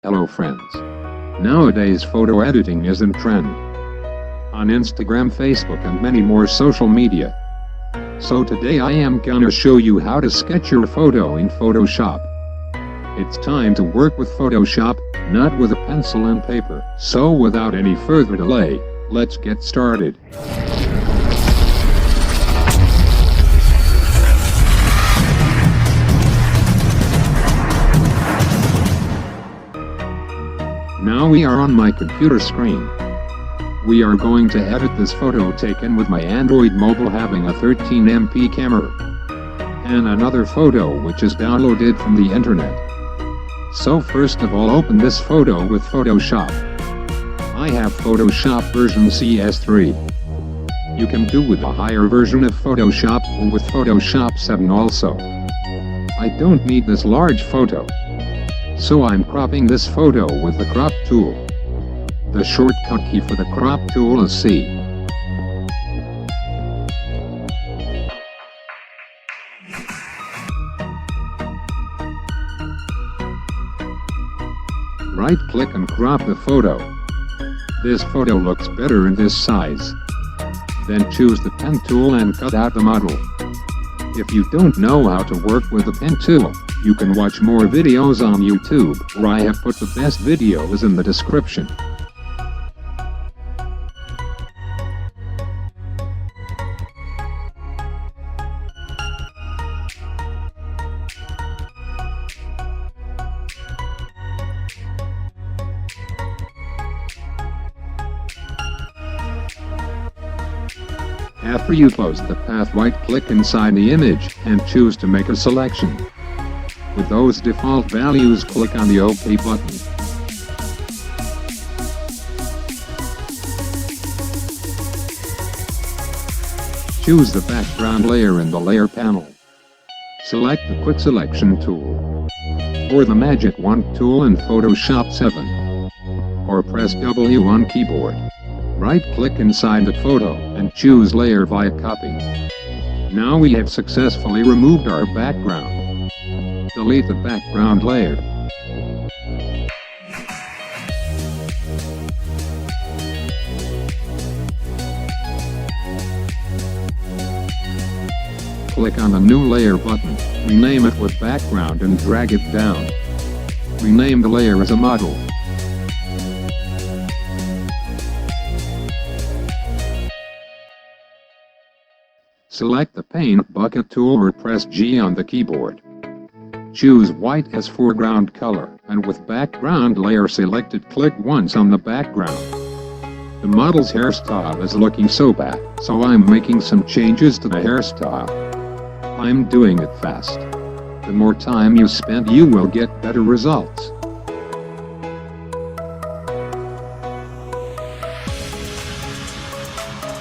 Hello friends. Nowadays photo editing is in trend on Instagram, Facebook and many more social media. So today I am gonna show you how to sketch your photo in Photoshop. It's time to work with Photoshop, not with a pencil and paper. So without any further delay, let's get started. Now we are on my computer screen. We are going to edit this photo taken with my Android mobile having a 13MP camera. And another photo which is downloaded from the internet. So first of all open this photo with Photoshop. I have Photoshop version CS3. You can do with a higher version of Photoshop or with Photoshop 7 also. I don't need this large photo. So I'm cropping this photo with the crop tool. The shortcut key for the crop tool is C. Right click and crop the photo. This photo looks better in this size. Then choose the pen tool and cut out the model. If you don't know how to work with the pen tool, you can watch more videos on YouTube, where I have put the best videos in the description. After you close the path, right-click inside the image and choose to make a selection. With those default values, click on the OK button. Choose the background layer in the layer panel. Select the quick selection tool, or the magic wand tool in Photoshop 7, or press W on keyboard. Right-click inside the photo and choose Layer via Copy. Now we have successfully removed our background. Delete the background layer. Click on the New Layer button, rename it with background and drag it down. Rename the layer as a model. Select the Paint Bucket tool or press G on the keyboard. Choose white as foreground color, and with background layer selected, click once on the background. The model's hairstyle is looking so bad, so I'm making some changes to the hairstyle. I'm doing it fast. The more time you spend, you will get better results.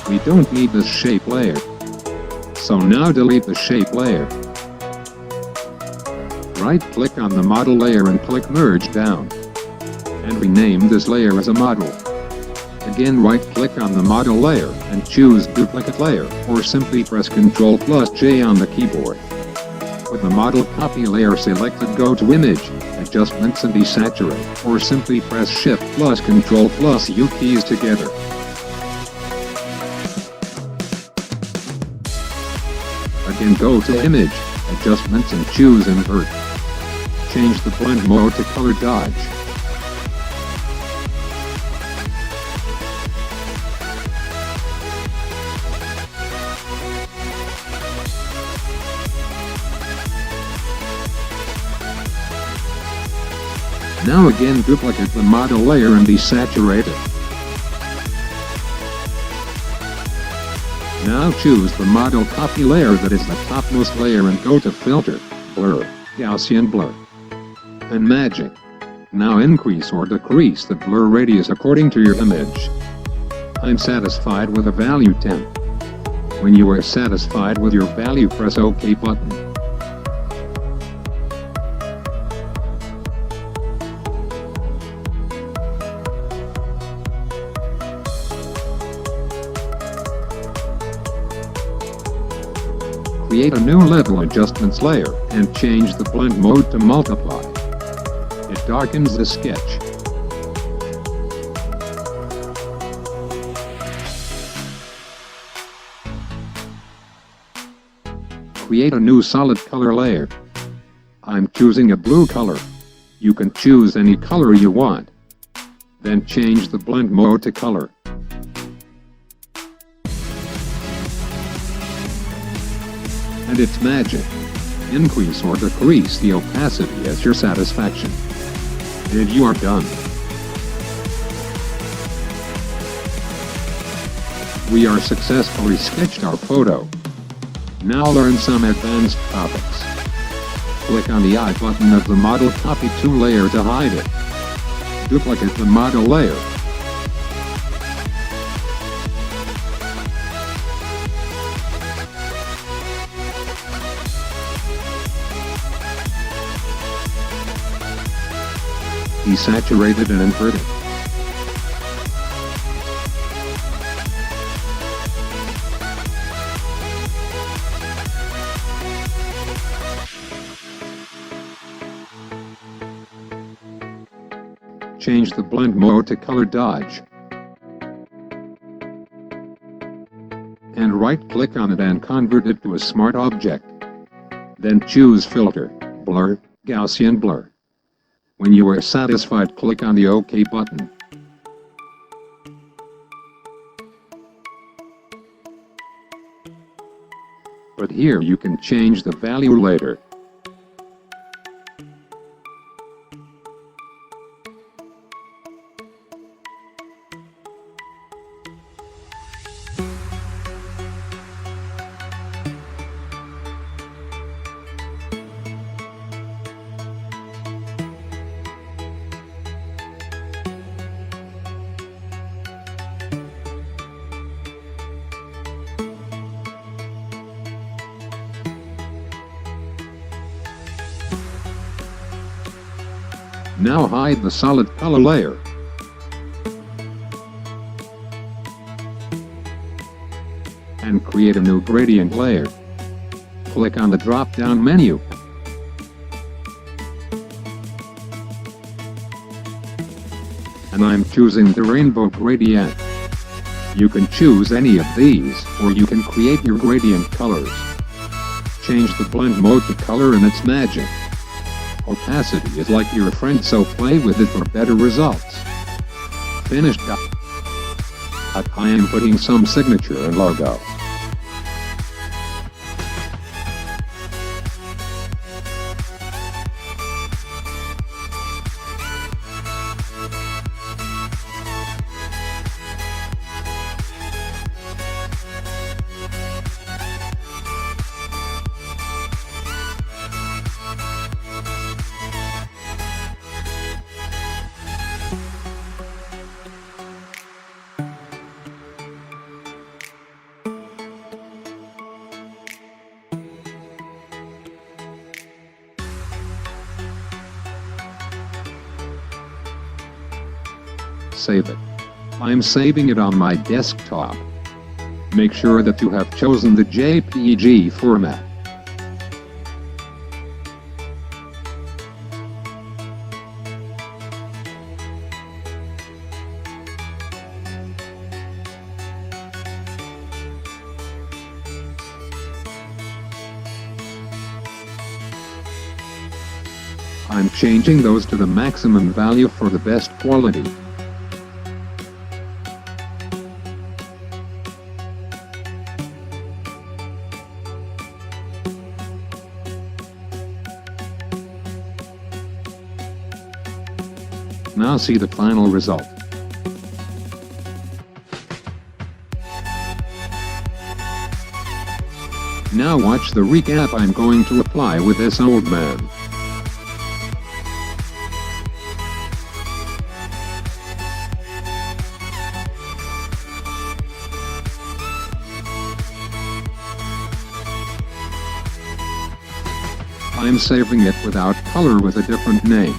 We don't need this shape layer. So now delete the shape layer. Right-click on the model layer and click Merge Down. And rename this layer as a model. Again right-click on the model layer and choose Duplicate Layer, or simply press Ctrl+J on the keyboard. With the model copy layer selected, go to Image, Adjustments and Desaturate, or simply press Shift+Ctrl+U keys together. Again go to Image, Adjustments and choose Invert. Change the blend mode to Color Dodge. Now again duplicate the model layer and desaturate it. Now choose the model copy layer that is the topmost layer and go to Filter, Blur, Gaussian Blur, and Magic. Now increase or decrease the blur radius according to your image. I'm satisfied with a value 10. When you are satisfied with your value, press OK button. Create a new level adjustments layer and change the blend mode to multiply. It darkens the sketch. Create a new solid color layer. I'm choosing a blue color. You can choose any color you want. Then change the blend mode to color. And it's magic. Increase or decrease the opacity as your satisfaction. And you are done. We are successfully sketched our photo. Now learn some advanced topics. Click on the I button of the model, copy to layer to hide it. Duplicate the model layer. Desaturate and invert it. Change the blend mode to color dodge. And right-click on it and convert it to a smart object. Then choose Filter, Blur, Gaussian Blur. When you are satisfied, click on the OK button. But here you can change the value later. Now hide the solid color layer. And create a new gradient layer. Click on the drop-down menu. And I'm choosing the rainbow gradient. You can choose any of these, or you can create your gradient colors. Change the blend mode to color and it's magic. Opacity is like your friend, so play with it for better results. Finished. I am putting some signature and logo. Save it. I'm saving it on my desktop. Make sure that you have chosen the JPG format. I'm changing those to the maximum value for the best quality. Now see the final result. Now watch the recap I'm going to apply with this old man. I'm saving it without color with a different name.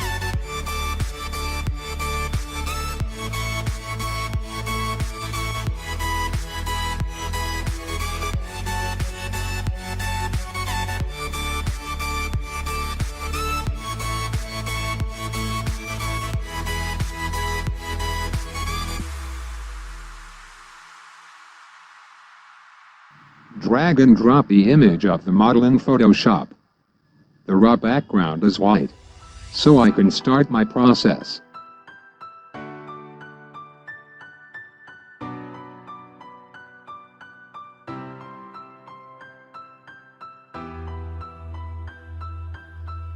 drag and drop the image of the model in Photoshop. The raw background is white, so I can start my process.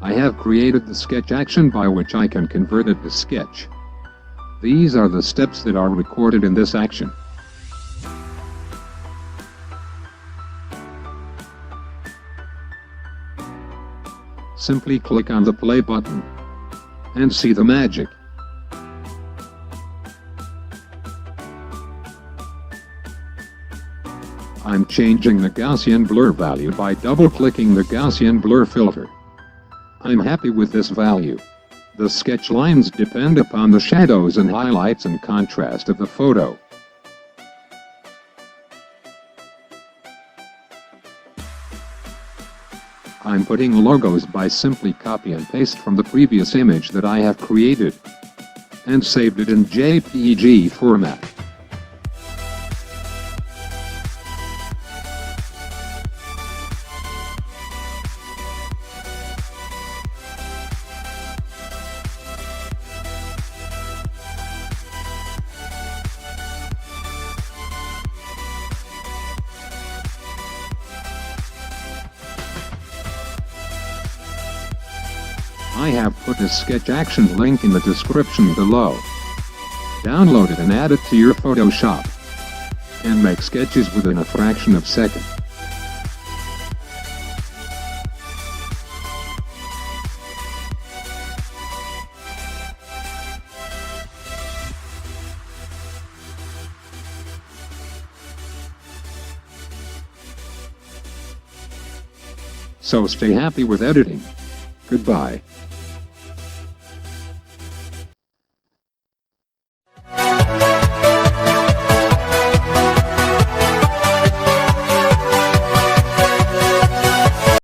I have created the sketch action by which I can convert it to sketch. These are the steps that are recorded in this action. Simply click on the play button and see the magic. I'm changing the Gaussian blur value by double-clicking the Gaussian blur filter. I'm happy with this value. The sketch lines depend upon the shadows and highlights and contrast of the photo. I'm putting logos by simply copy and paste from the previous image that I have created and saved it in JPG format. I have put a sketch action link in the description below. Download it and add it to your Photoshop, and make sketches within a fraction of a second. So stay happy with editing. Goodbye.